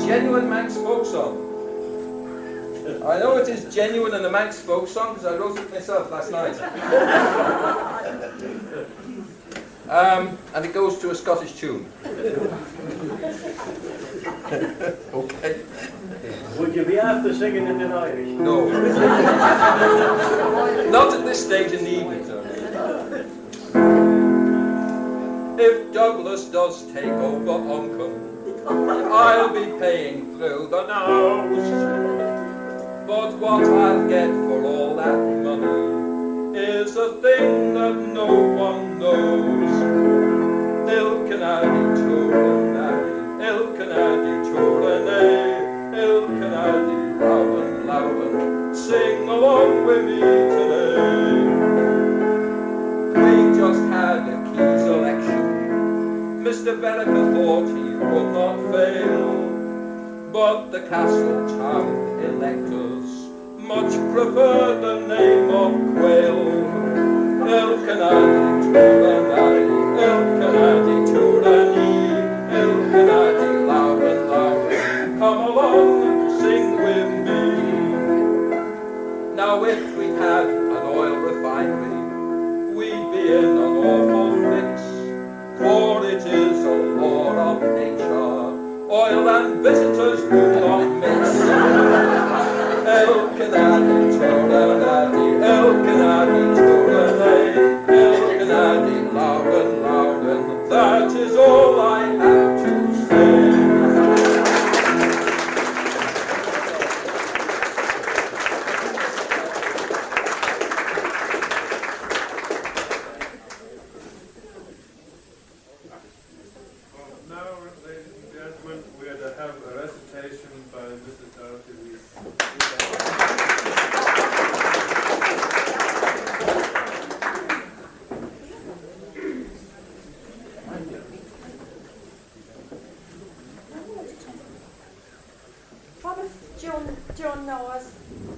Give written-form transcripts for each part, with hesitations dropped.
genuine Manx folk song. I know it is genuine in the Manx folk song because I wrote it myself last night. And it goes to a Scottish tune. Okay. Would you be after singing it in Irish? No. Not at this stage in the evening, sir. If Douglas does take over Oncombe, I'll be paying through the nose. But what I'll get for all that money is a thing that no one knows. Ilcanadi Turanadi, Ilcanadi Turanay, Ilcanadi Loudon, Loudon, sing along with me today. We just had a Keys election. Mr. Vereker thought he would not fail, but the Castle Town electors much prefer the name of Quail. Ilcanadi Turanadi, Ilcanadi Turani, Ilcanadi Loudon, Loudon, come along and sing with me. Now if we had an oil refinery, we'd be in an awful fix, for it is a law of nature, oil and visitors do not mix. Ilcanadi Turanadi, Ilcanadi Turanay, Ilcanadi Loudon, Loudon, that is all I have to say. Now, ladies and gentlemen, we are to have a recitation by Mrs. Dorothy Rees. What if John knows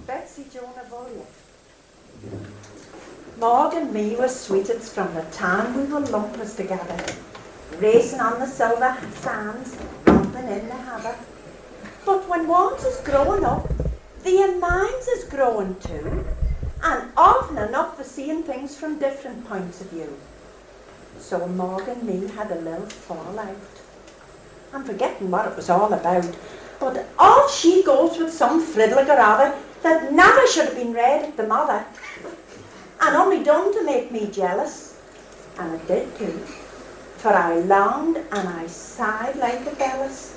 Betsy Jonah Vollier? Morg and me were sweeteds from the time we were lumpers together, racing on the silver sands, bumping in the heather. But when one's is growing up, their minds is growing too, and often enough for seeing things from different points of view. So Morg and me had a little fallout. I'm forgetting what it was all about, but off she goes with some friddler or other that never should have been read at the mother, and only done to make me jealous. And it did too, for I longed and I sighed like a bellis.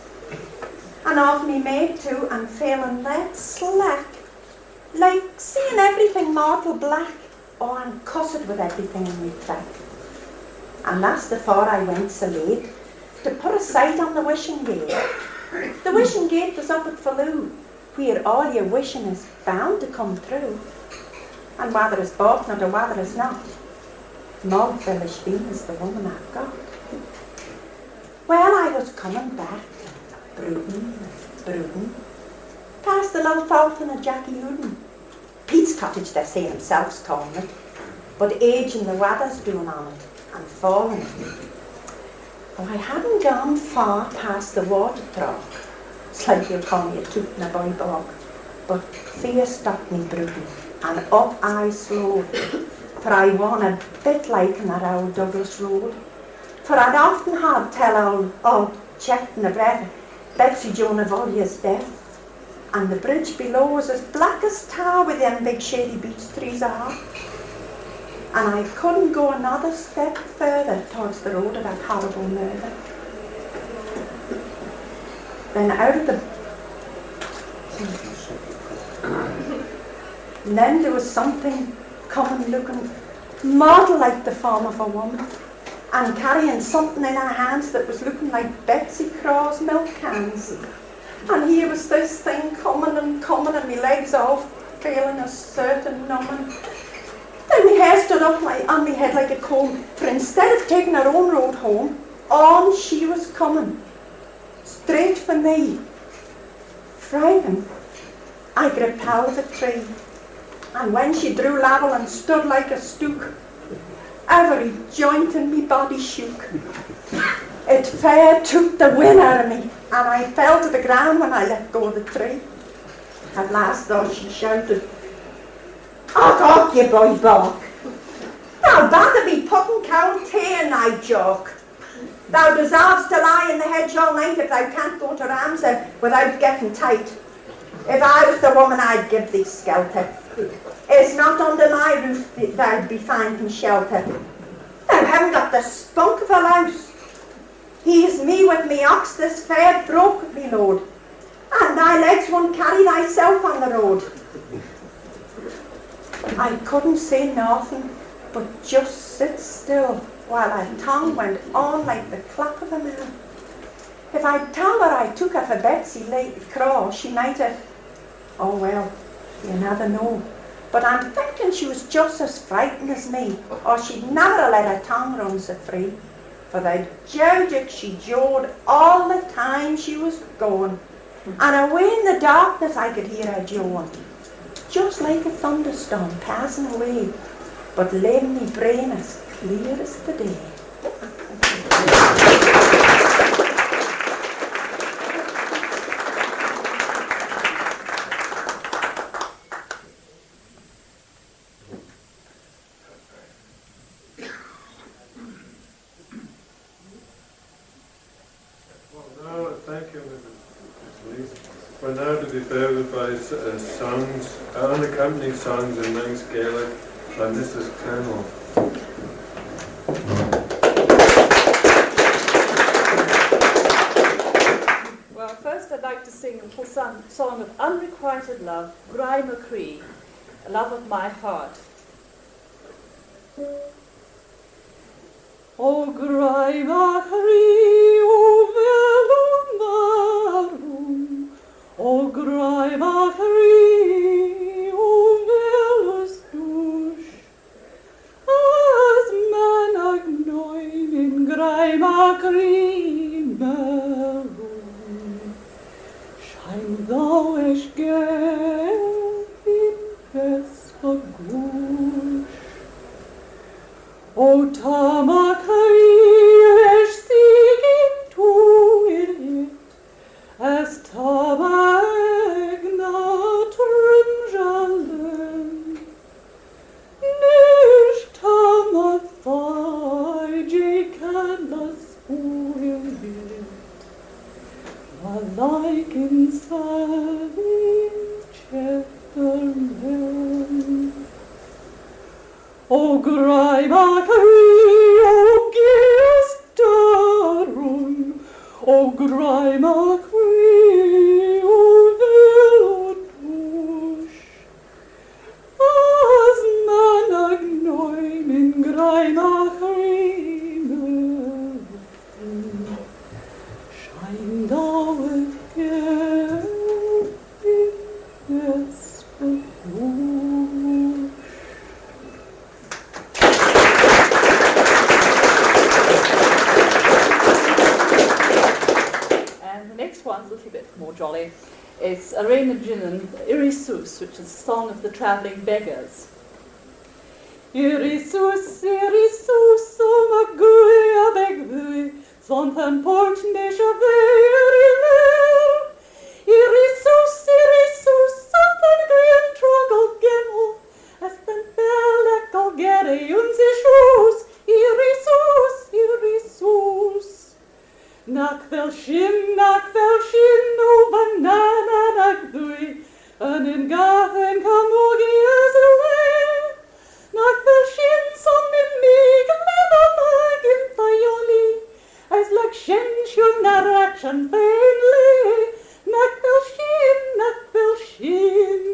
And of me made too, and feeling that slack, like seeing everything mortal black, or I'm cussed with everything in me track. And that's before I went so late to put a sight on the wishing gate. The wishing gate was up at Faloo, where all your wishing is bound to come true. And whether it's bought or whether it's not, Maud Philishbean is the woman I've got. Well, I was coming back, brooding, past the little fountain of Jackie Uden. Pete's cottage, they say himself's calling it, but age and the weather's doing on it, and falling. Oh, I hadn't gone far past the water trough. It's like you'll call me a toot in a boy bog. But fear stopped me brooding, and up I slowed, for I won a bit like in that old Douglas road. For I'd often had tell old Chet in the breath, Betsy Jonah Vollier's death, and the bridge below was as black as tar with them big shady beech trees are. And I couldn't go another step further towards the road of that horrible murder. Then out of the... And then there was something coming looking mortal like the form of a woman, and carrying something in her hands that was looking like Betsy Craw's milk cans. And here was this thing coming, and my legs all feeling a certain numbing. Then my hair stood up on my head like a comb, for instead of taking her own road home, on she was coming, straight for me. Frightened, I gripped hold of a tree, and when she drew level and stood like a stook, every joint in me body shook. It fair took the wind out of me, and I fell to the ground when I let go of the tree. At last, though, she shouted, "Off off, you boy balk! Thou bother be putting cold tea in thy jug. Thou deserves to lie in the hedge all night if thou can't go to Ramsay without getting tight. If I was the woman, I'd give thee skelter. It's not under my roof thou'd be finding shelter. Thou haven't got the spunk of a louse. He's me with me ox this fair broke me load, and thy legs won't carry thyself on the road." I couldn't say nothing, but just sit still while her tongue went on like the clap of a mill. If I'd tell her I took her for Betsy Craw, she might have, oh well, you never know. But I'm thinking she was just as frightened as me, or she'd never have let her tongue run so free. For the jojic she jawed all the time she was going, and away in the darkness I could hear her jawing, just like a thunderstorm passing away, but leaving me brain as clear as the day. Thank you, Mrs. Lee. We're now to be favored by songs, unaccompanied songs in Manx Gaelic by Mrs. Colonel. Well, first I'd like to sing a little song of unrequited love, Gry McCree, Love of My Heart. O Gry McCree, o Velumarum, O Gry McCree, o Velus Dush, as man agnoin in Gry McCree Merum, shine thou as Gael in Vespa Gush. O Tamakari es sigin tu it, as Tamagnatum jalen, nish Tamathai Jacanas it, like in savage Chethermen. O Gry McCree, o Gistarum, O Gry McCree, o Velotush, as man agnoim in Gry McCree merum, shine thou with Gael in desperate bush. One's a little bit more jolly. It's Ellynyn Irisus, which is a song of the travelling beggars. Irisus, Irisus, o magui a begvui, sontan port neshavei eriler. Irisus, Irisus, sontan green troggle gemel, as den belekal gere unzi shus. Irisus, Irisus. Nak fel shin, o banana nak dui, an in gathen kamogi as a way. Nak fel shin, som in me, gleba mag in thayoli, as like shin shun narakshan fainly. Nak fel shin,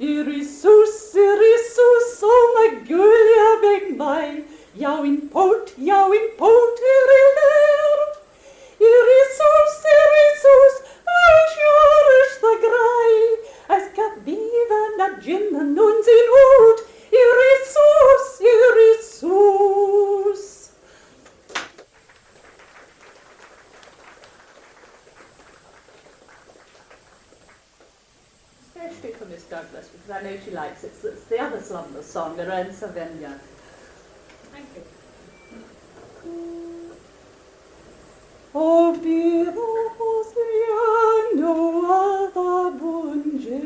Irisus, Irisus, o magulya beg mine, Yau in pot, iriler. Irisus, Irisus, Arish the Gry, as cat viva na gin and nuns in old. Irisus, Irisus. Especially for Miss Douglas, because I know she likes it. It's the other slumber song, Around Savenya. Thank you. O vivo no other bunge,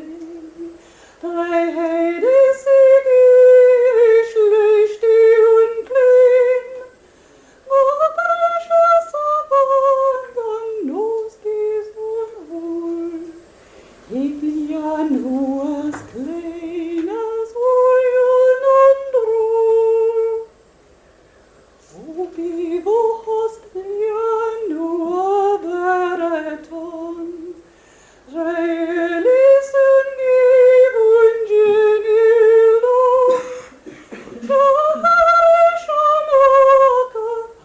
thy head is sigig, lichty und clean, but precious abundant knows his own whole. If yan who was clean as oil and roll, O vivo no other ton, Relis and give ungenilo,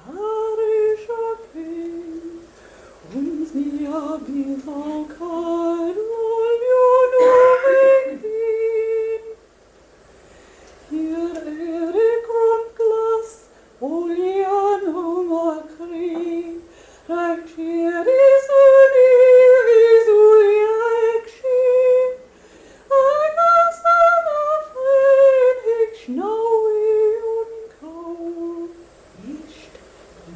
Parish a pain, uns mia bithal cael all your knowing theme. Here Eric Rumpglas, Olian Homa Cree, Rag Cheris Uliris Uliakshi, Agnes Anna Flame Hich Naui Unkau, Isht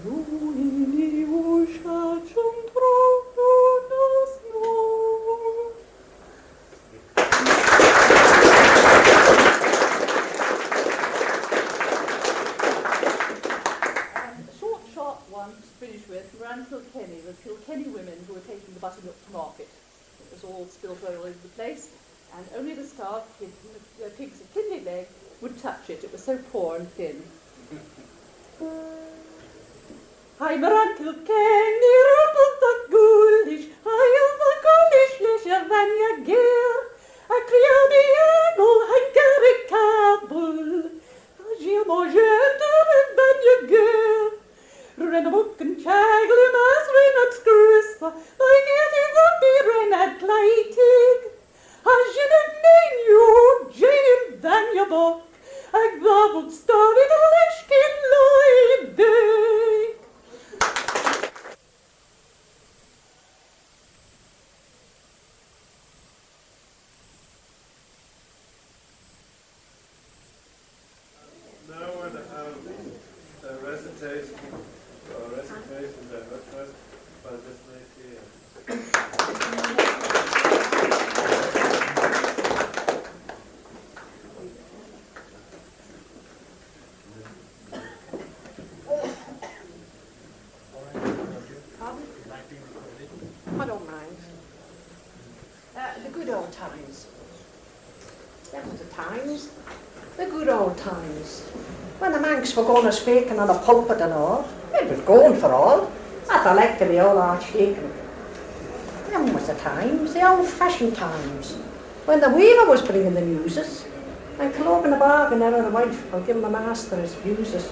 Luini Usha Chumtronas No. A short one to finish with, around Kilkenny, the Kilkenny women who were taking the buttermilk to market. It was all spilled all over the place, and only the staff, the pigs of kidney leg, would touch it. It was so poor and thin. I'm around Kilkenny, rumbled the ghoulish, I am the ghoulish leisure than your gear. I clear the angle, I carry cable, as you more gentle than your gear. Ren a book and chaggle him as ren at screws, like it is a beer ren at lighting. As you don't name you, Jane than your book, I gobbled story the leshkin live day. Now we're going to have a recitation, or recitations and request by this night here. I don't mind. The good old times. Them was the times. The good old times. When the Manx were going to speaking on the pulpit and all, it was going for all. At the lecture the old archdeacon. Them was the times, the old-fashioned times. When the weaver was bringing the muses, and cloak in the bargain there of the wife, I'll give him the master his muses.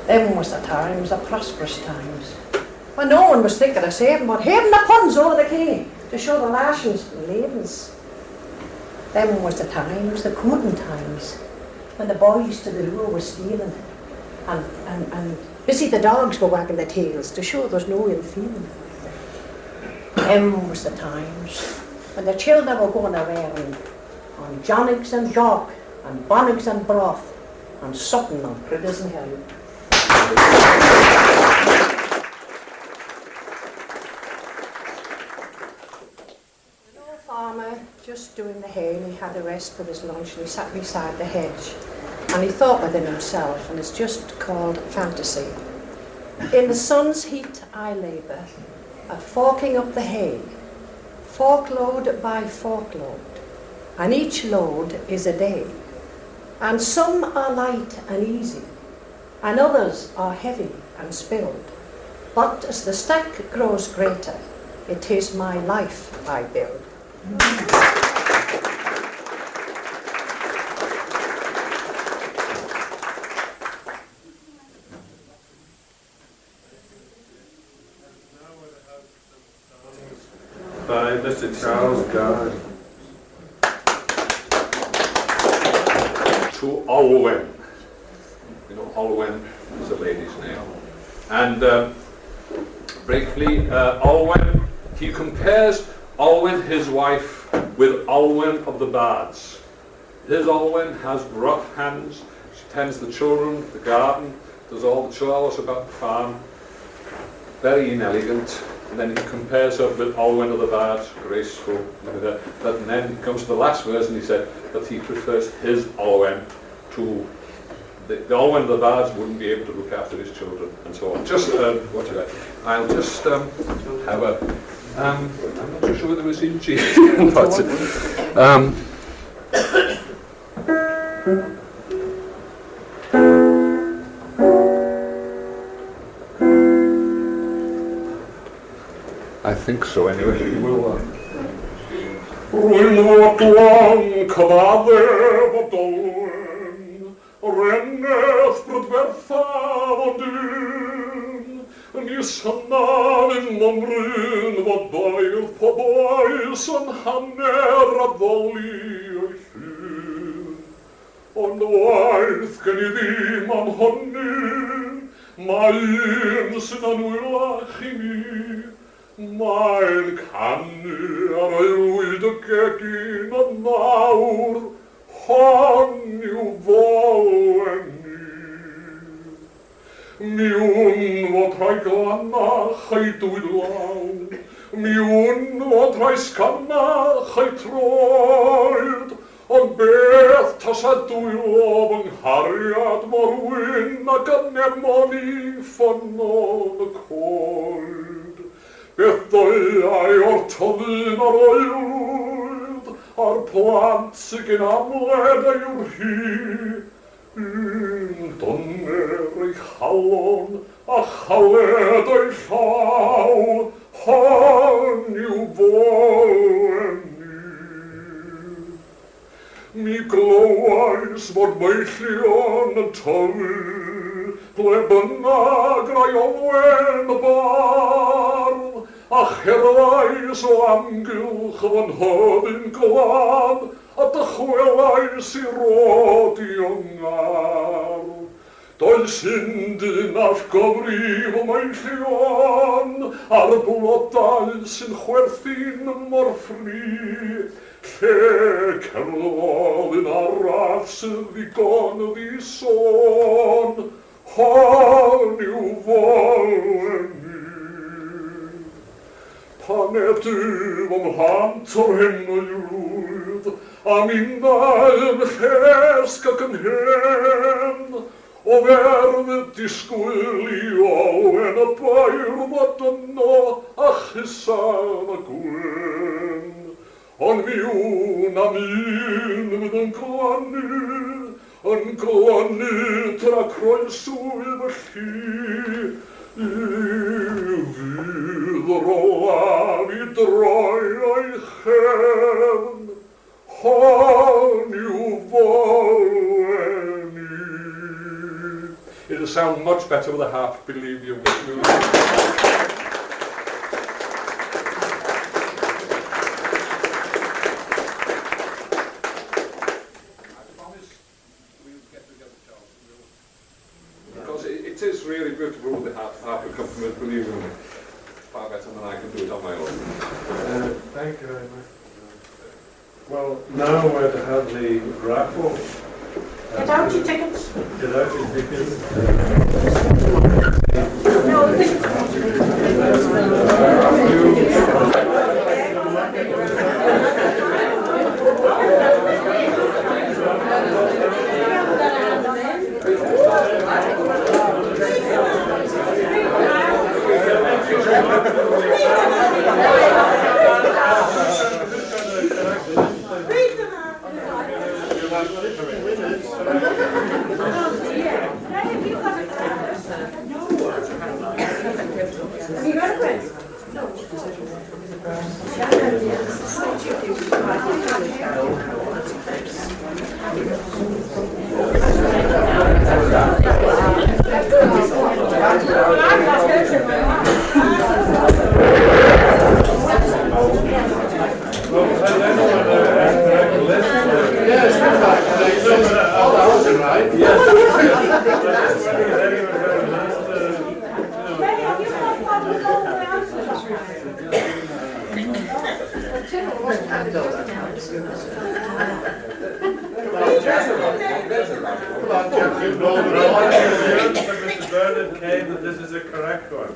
Them was the times, the prosperous times. When no one was thinking of saving, but having the puns over the king to show the lashings and levens. Them was the times, the cooling times, when the boys to the lure were stealing, and busy the dogs were wagging their tails to show there's no ill feeling. Them was the times, when the children were going around on johnnocks and jock, and bonnocks and broth, and supping on critters and hell. Farmer just doing the hay, and he had a rest for his lunch, and he sat beside the hedge, and he thought within himself, and it's just called fantasy. In the sun's heat I labour, at forking up the hay, forkload by forkload, and each load is a day, and some are light and easy, and others are heavy and spilled, but as the stack grows greater, it is my life I build. By Mr. Charles Gael. To Olwen. You know, Olwen is a lady's name. And briefly, Olwen, he compares Olwen, his wife, with Olwen of the Bards. His Olwen has rough hands, she tends the children, the garden, does all the chores about the farm. very inelegant, and then he compares her with Olwen of the Bards, graceful, and then he comes to the last verse and he said that he prefers his Olwen to the Olwen of the Bards wouldn't be able to look after his children, and so on. Just, what do you like? I'll just have a, I'm not too sure whether it's in G, but, I think so, anyway. We'll, Rwy'n fodlon cyfadde fod olwen, renneth brydferthaf o dyn, ni synnal yn momryn fod bairdd poboes yn hanner a ddoli o'i llun. Ond waith gen I ddim am honni, mae un sy'n anwylach I mi. Mae'n canu ar ei rwyd y gegin y nawr, hon yw folwen ni. Mi wn fod rhai glanach ei dwylaw, mi wn fod rhai sganach ei troed, ond beth tas a dwylo fy nghariad mor wyn ac anemon I ffynnon y coed. Beth ddwyau o'r tyddyn ar oed, a'r plant sy'n gyn amled yw'r hi. Un dyner ei chalon, a chaled ei llaw, hon yw folwen ni. Mi glywais fod meillion yn tyfu, ble bynnag rai olwen y barn, a cherlais o amgylch fy nhyddyn glad, a dychwelais I rodi o'n ngar. Does undyn all gyfrif o meillion, a'r blodau sy'n chwerthin mor ffri, lle cerlolyn arall sy'n ddigon ddi sôn, hon yw folwen ni. Pan edyw ymhlant o'r hyn o ywyd, a minnau yn llesg ac yn hen, o ferdd y disgwyl I olwen y bairdd a dyno a chysan y gwen. Ond mi wn am un fydd yn glannu tra croeswydd y lli, fydd rolan I droi o'i chefn, hon yw folwen ni. It'll sound much better with a harp, believe you. It is really beautiful with the harp accompaniment, believe me. Far better than I can do it on my own. Thank you very much. Well, now we're to have the raffle. Get out your tickets. Get out your tickets. No, the Mr. Bernard came that this is a correct one.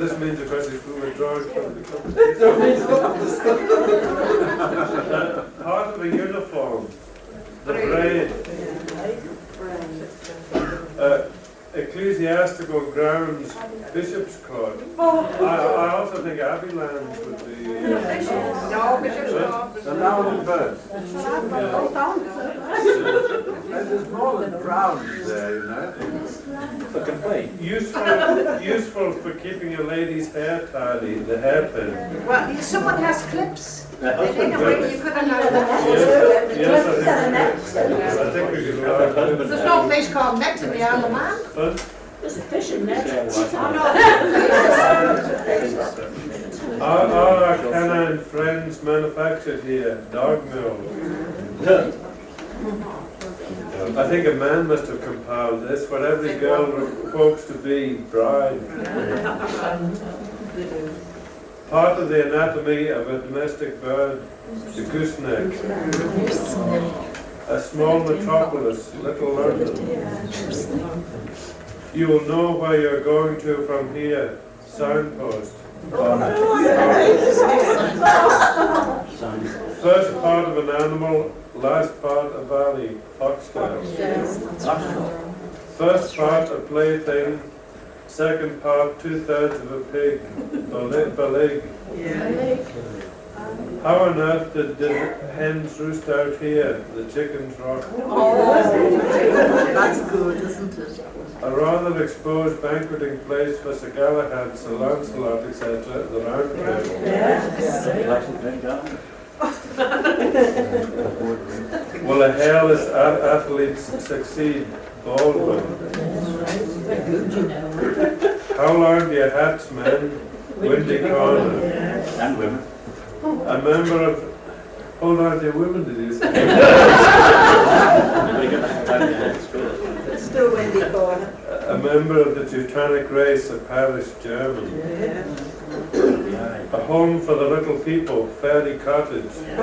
This means, of course, if we withdraw from the competition. Part of a uniform, the braid, ecclesiastical grounds, bishop's court. I also think Abbeylands would be... No, bishop's court. The noun first. There's more than grounds there, you know. For complaint. Useful for keeping a lady's hair tidy, the hairpin. Well, someone has clips. In a way, you could have known that. Yes, I think we could allow that. There's no place called Net in the Isle of Man. But There's a fishing net. our canine friends manufactured here dog mills. I think a man must have compiled this, what every girl hopes to be, bride. Part of the anatomy of a domestic bird, the gooseneck. A small metropolis, Little London. You will know where you're going to from here, signpost. First part of an animal, last part a valley, foxglove. First part a plaything, second part 2/3 of a pig, balig. How on earth did hens roost out here, the chickens rock? That's good, isn't it? A rather exposed banqueting place for Sir Galahad, Sir Lancelot, etc., the round table. Will a hairless athlete succeed? Baldwin. How long do your hats, men? Windy Corner. And women. A member of... Hold on to your women, did you say? It's still Windy Corner. A member of the Teutonic race, a Parish German. A home for the little people, Fairy Cottage. Yes,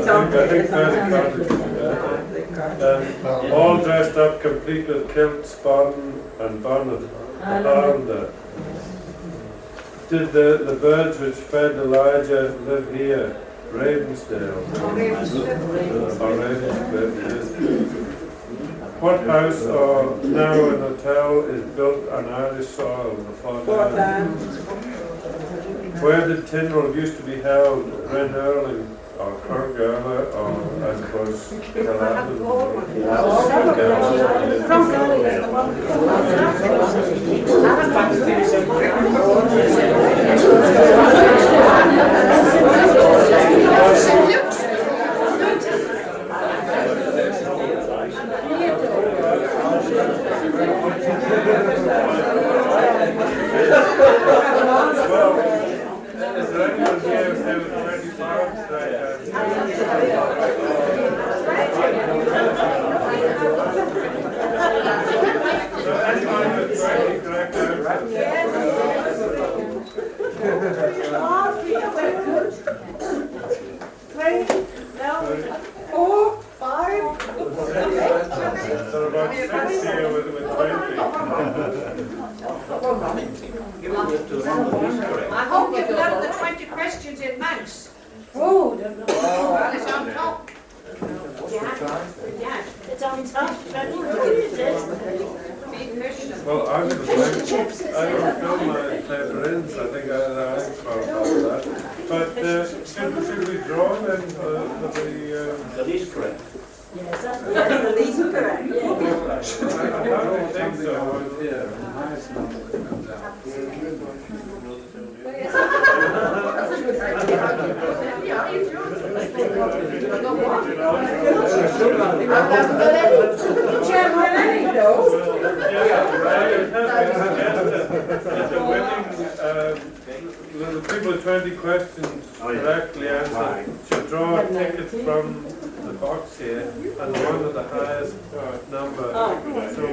I think Fairy Cottage is better. All dressed up, complete with kilt, spawn and bonnet. Harlander. Did the birds which fed Elijah live here? Ravensdale. Or Ravenscliffe, yes. What house or now an hotel is built on Irish soil? The Fort Anne. Where did Tynwald used to be held? Glen Erling or Corgala or I suppose is there anyone here who's had 20 pounds? So anyone with 20 correct answers? 4, 5. So about 6 here with 20. I hope you've learned the 20 questions in Manx. Oh, Well, it's on top. yeah, it's on top. Big question. Well, I'm going to fill my paper in, so I think I qualify that. But should we draw then for the... The least correct. Yes, the least correct. I don't think so. The people with 20 questions correctly answered should draw a ticket from the box here, and the one with the highest number. So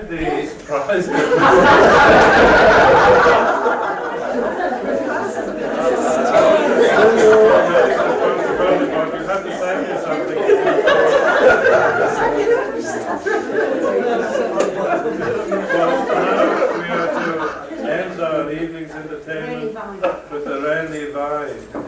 had the prize. You had to send me something. Now we are to end our evening's entertainment with the Randy Vine.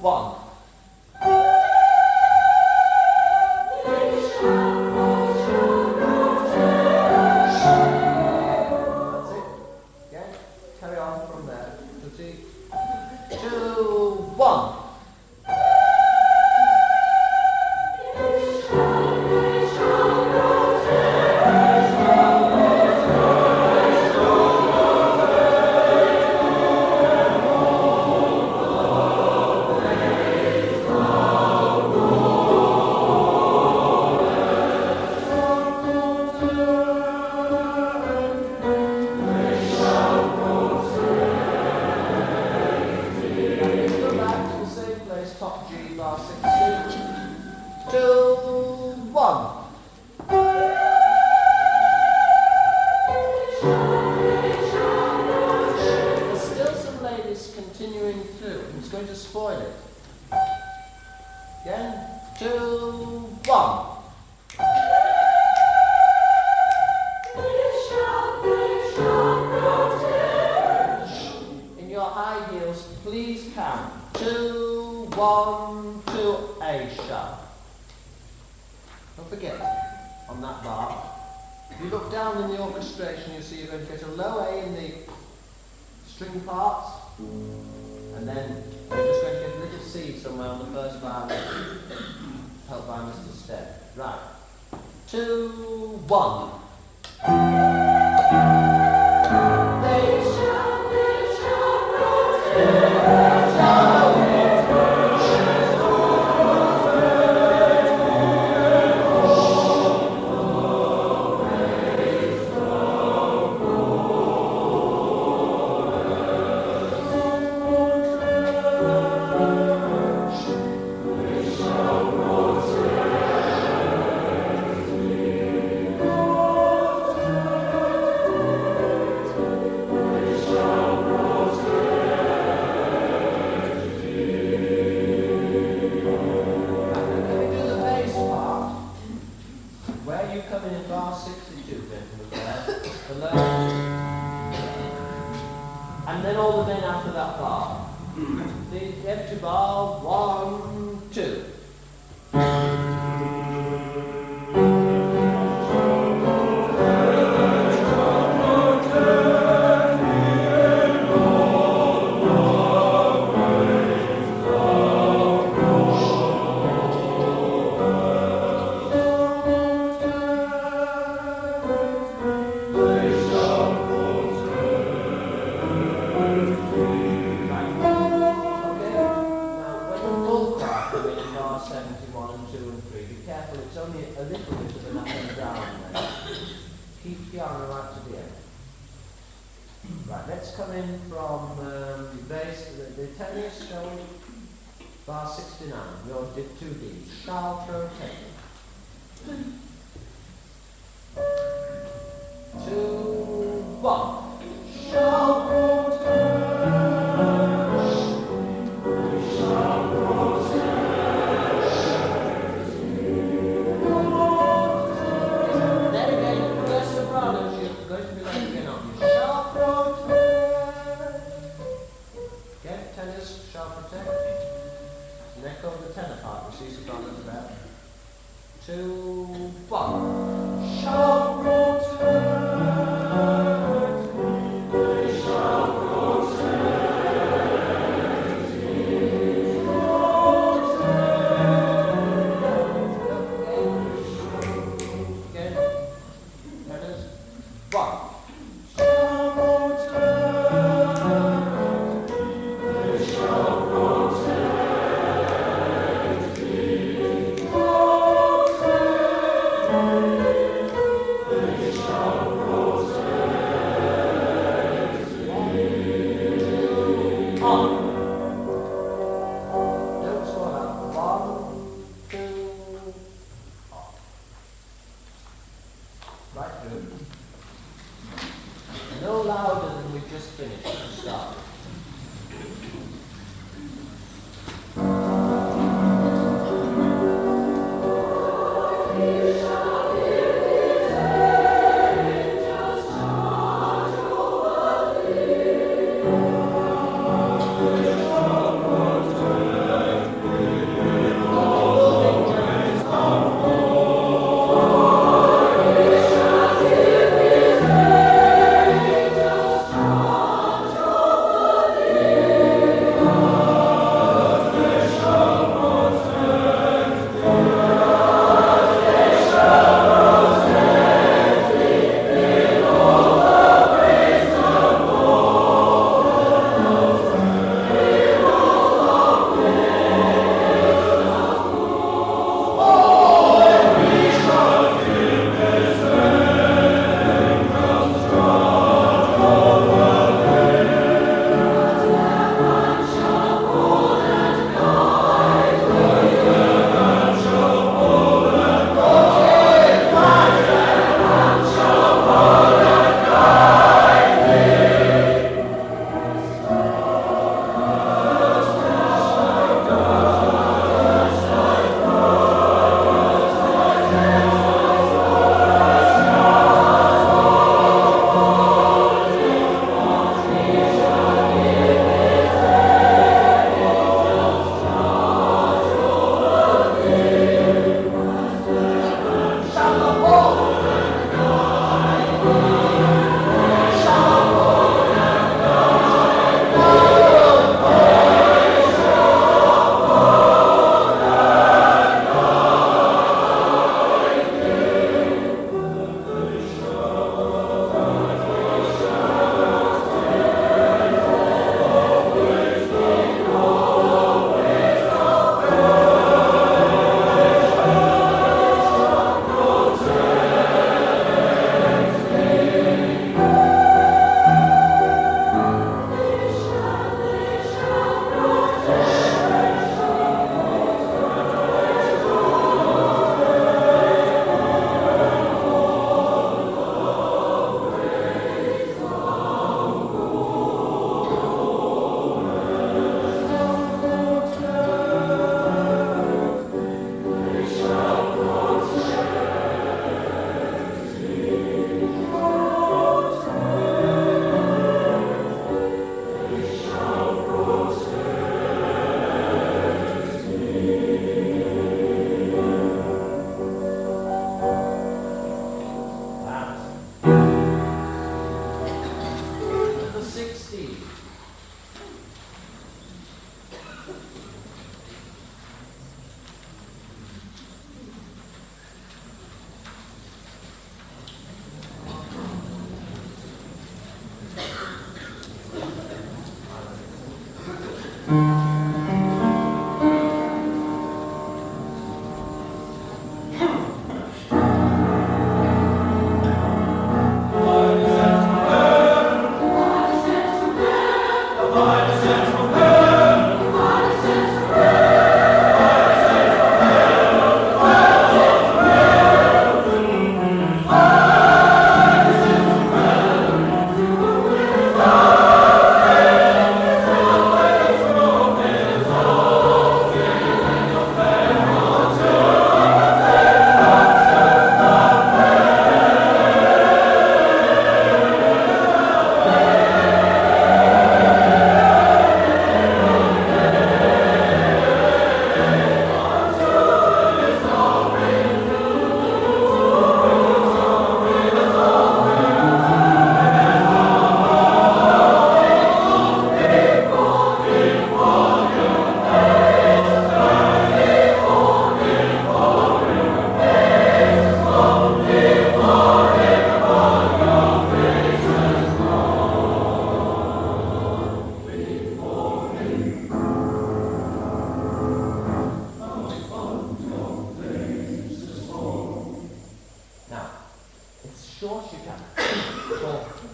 one. That's it. Again, carry on from there. 3, 2, 1.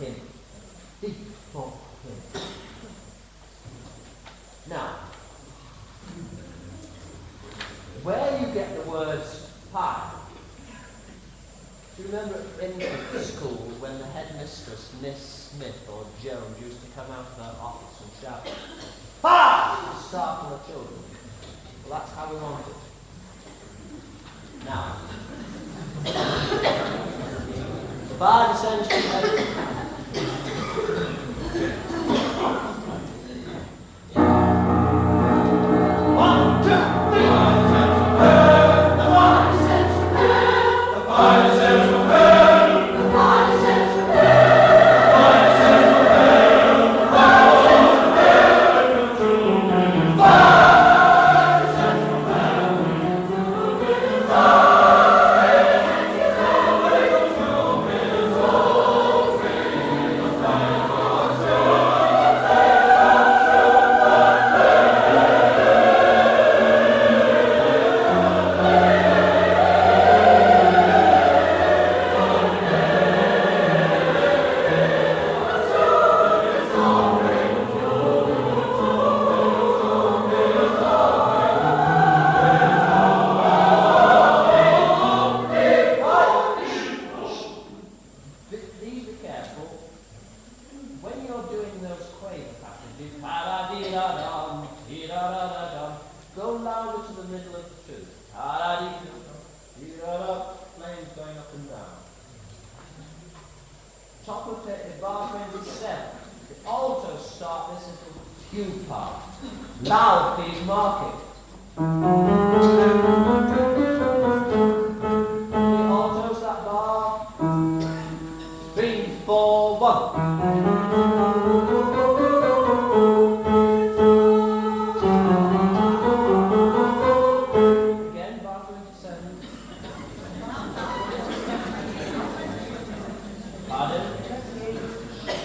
him. D for him. Now, where you get the words pie, do you remember in school when the headmistress, Miss Smith or Jones, used to come out of her office and shout, "Pie!" to startle the children? Well, that's how we want it. Now, the bar descends from heaven. One, two, three. The bar descends from heaven. The bar descends from heaven. The bar descends from heaven. The bar descends from heaven. The bar descends from heaven. The bar descends from heaven.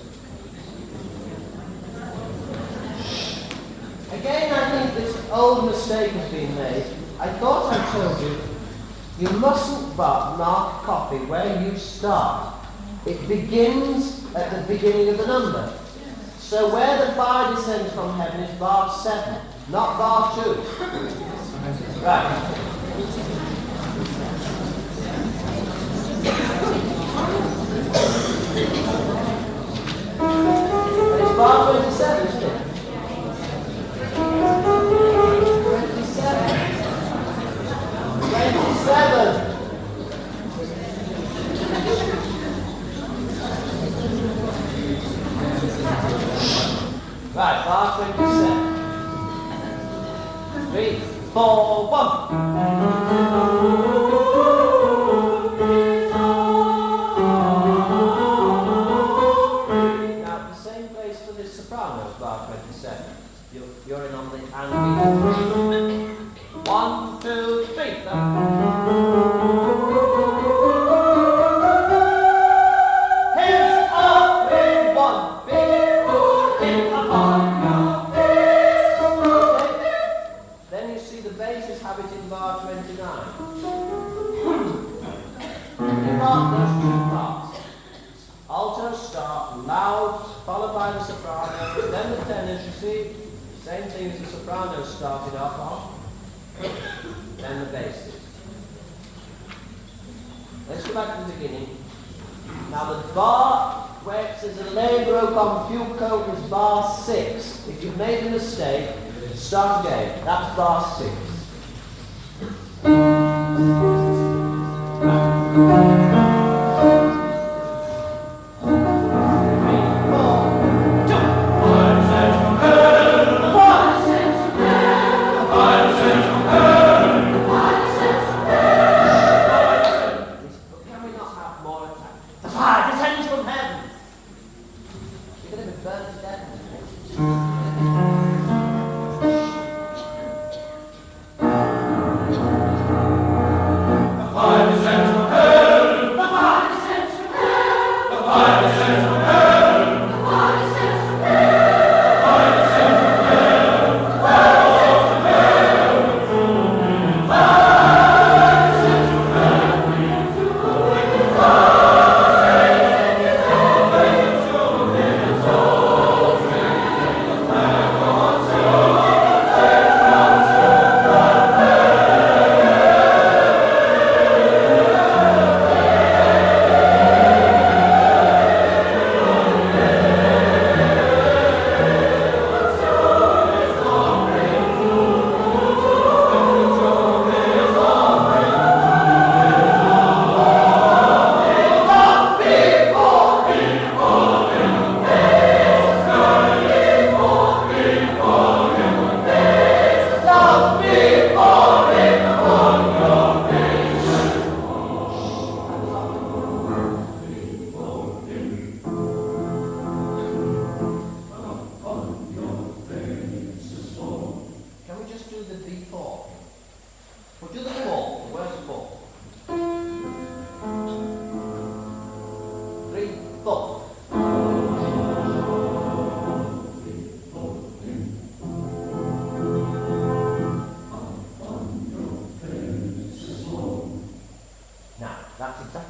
The bar It begins at the beginning of the number. So where the bar descends from heaven is bar 7, not bar 2. Right. And it's bar 27, isn't it? 27. Right, bar 27. 3, 4, 1. Now, the same place for this soprano, bar 27. You're in on the and beat. 1, 2, 3. Same thing as the soprano started off on, then the basses. Let's go back to the beginning. Now the bar where it says allegro con più co is bar 6. If you've made a mistake, start again. That's bar 6.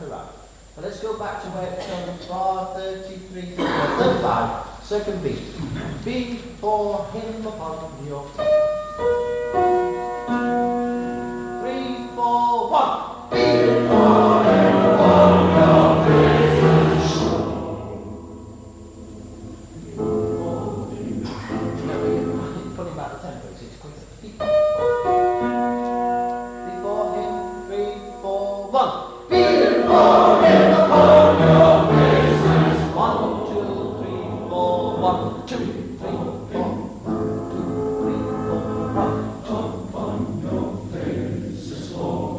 right. Now let's go back to where it's on bar 33 to 35, second beat. Before him upon your tongue. 3, 4, 1. Before him upon your Christmas song. Putting back the tempo, it's quicker. Before him, 3, 4, 1. Before him upon your Christmas. 1, 2, 3, 4, 1, 2, 3, 4, 1, 2, 3, 4, 1. Upon your faces fall.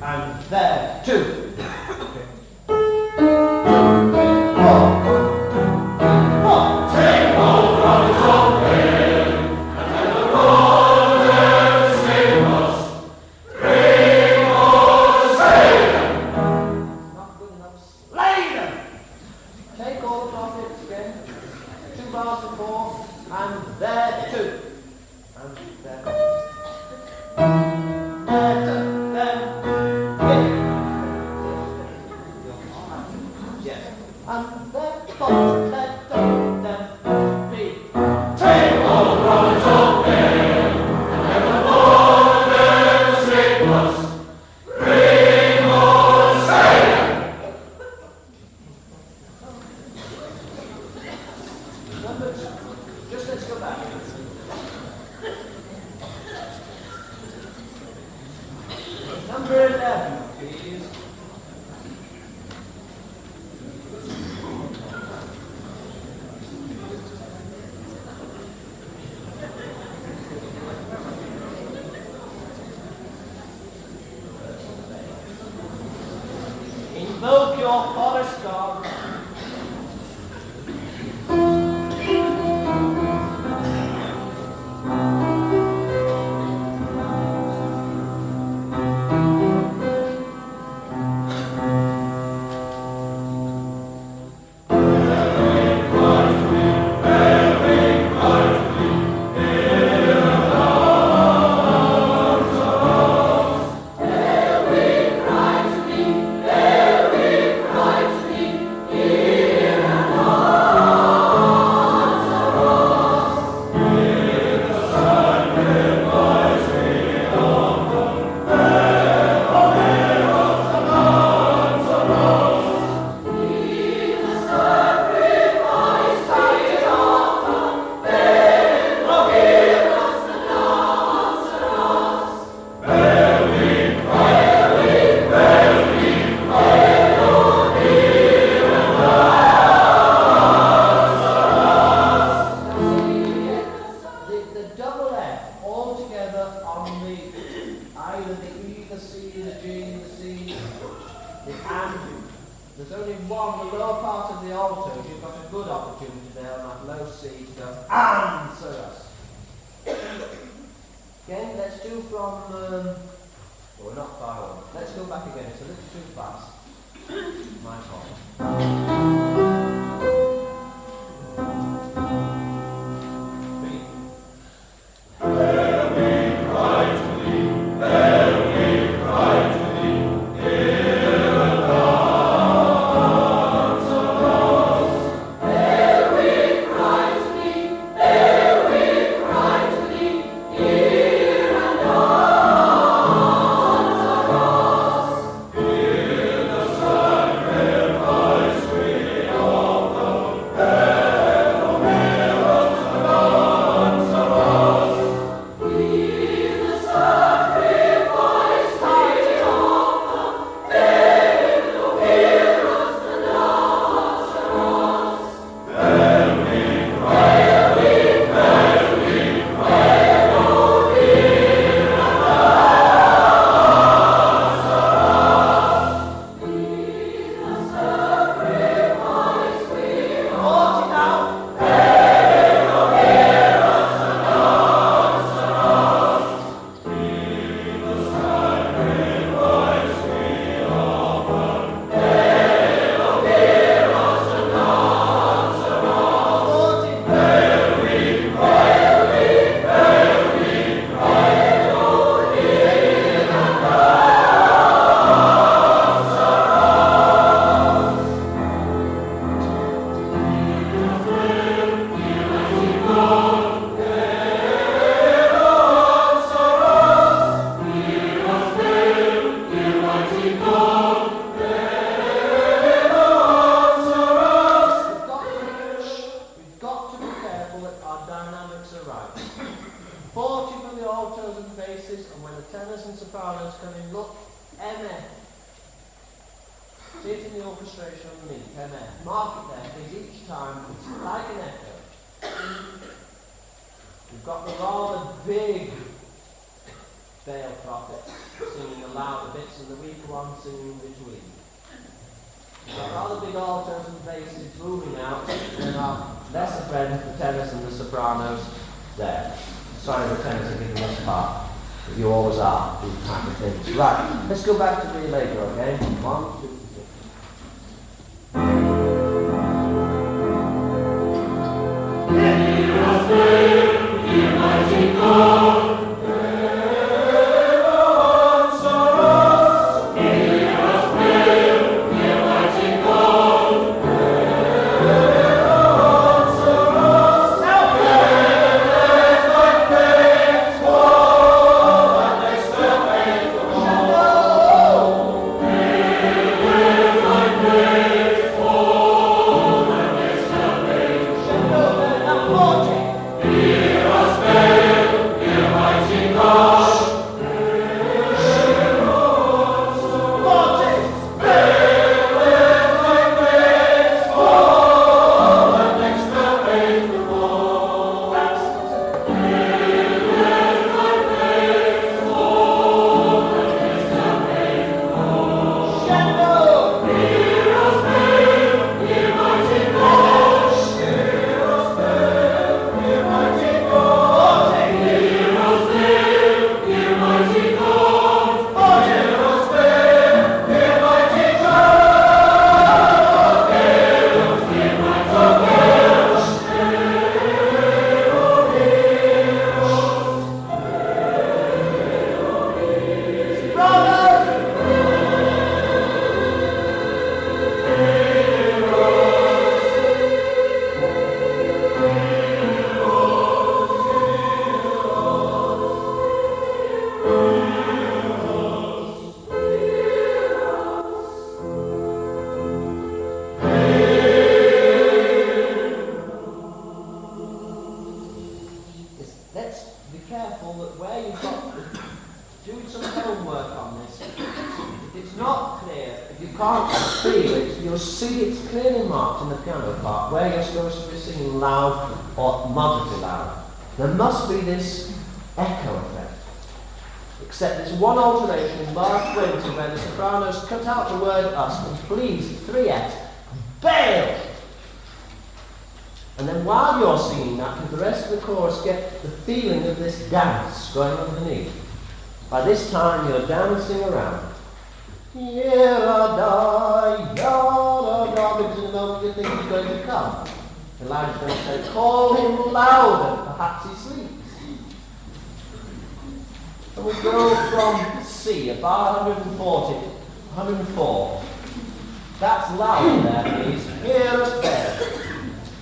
And there, 2. Number 11, please. Invoke your forest god. There's only one, the lower part of the alto. You've got a good opportunity there on that low C to go, answer us. Again, let's do from, well, we're not far on. Let's go back again, it's a little too fast. My fault. look, MF. See it in the orchestration underneath, MF. Mark it there, because each time it's like an echo. We've got the rather big Gael prophet singing the louder bits and the weaker one singing in between. We've got rather big altos and basses booming out, and our lesser friends, the tenors and the sopranos, there. Sorry, the tenors are giving us part, but you always are, these kind of things. Right, let's go back to the Allegro again. 1, 2, 3. There must be this echo effect. Except there's one alteration in bar 20 where the sopranos cut out the word us and please 3s, bail! And then while you're singing that, can the rest of the chorus get the feeling of this dance going underneath? By this time you're dancing around. Yada-da, yada-da, because in a moment you think he's going to come. Elijah's going to say, call him louder, perhaps he sleeps. And we go from C, about 140, 104. That's loud there, please. Hear us there.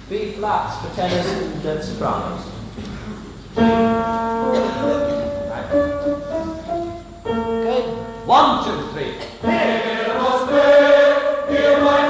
B flats for tenors and sopranos. Right. Okay, 1, 2, 3. Hear us there, hear my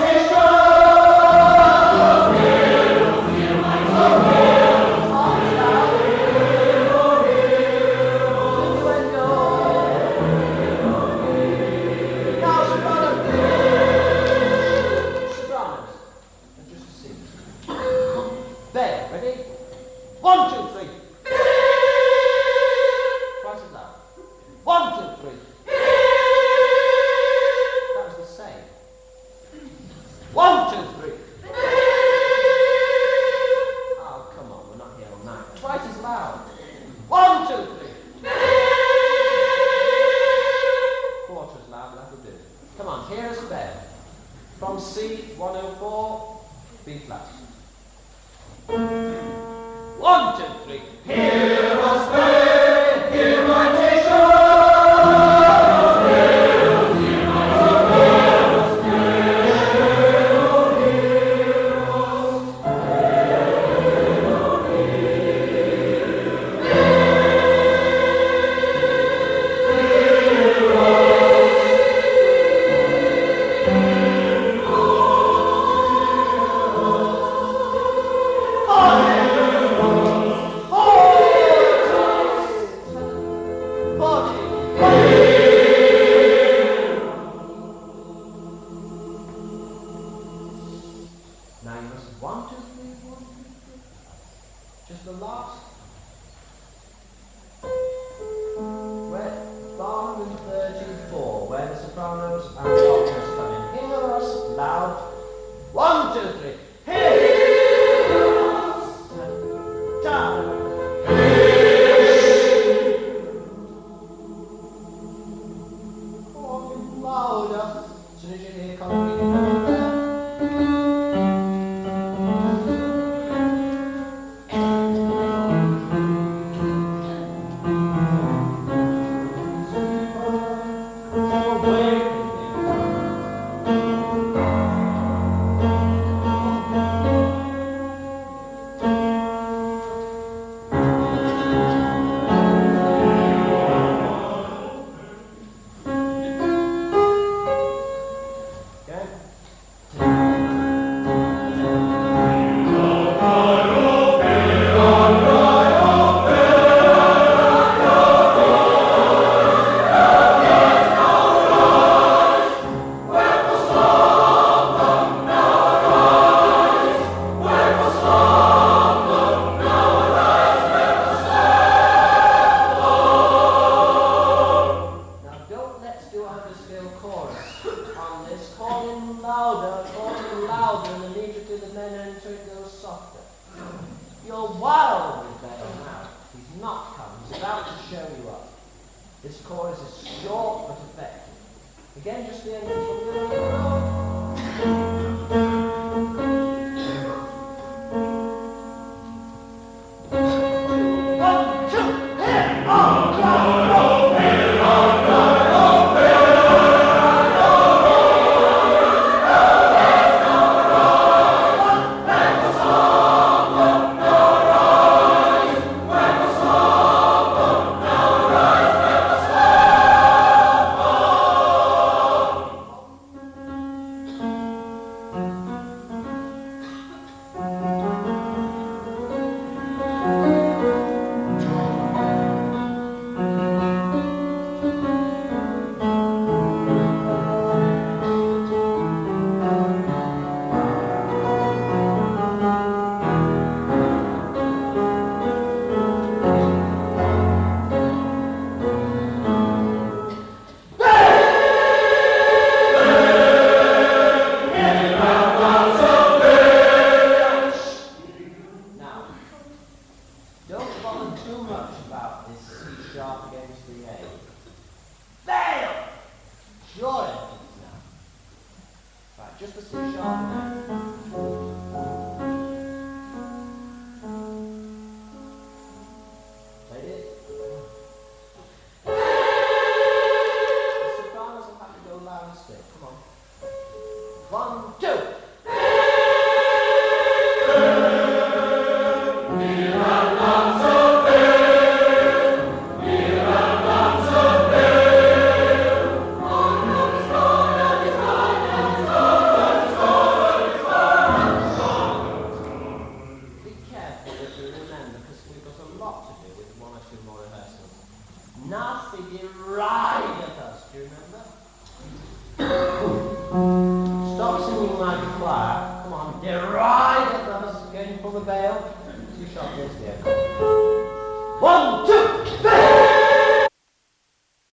away the sopranos and the altos come in. Hear us loud. 1, 2, 3. Hear us. Down. Louder. As soon as you hear concrete there. One, two, three!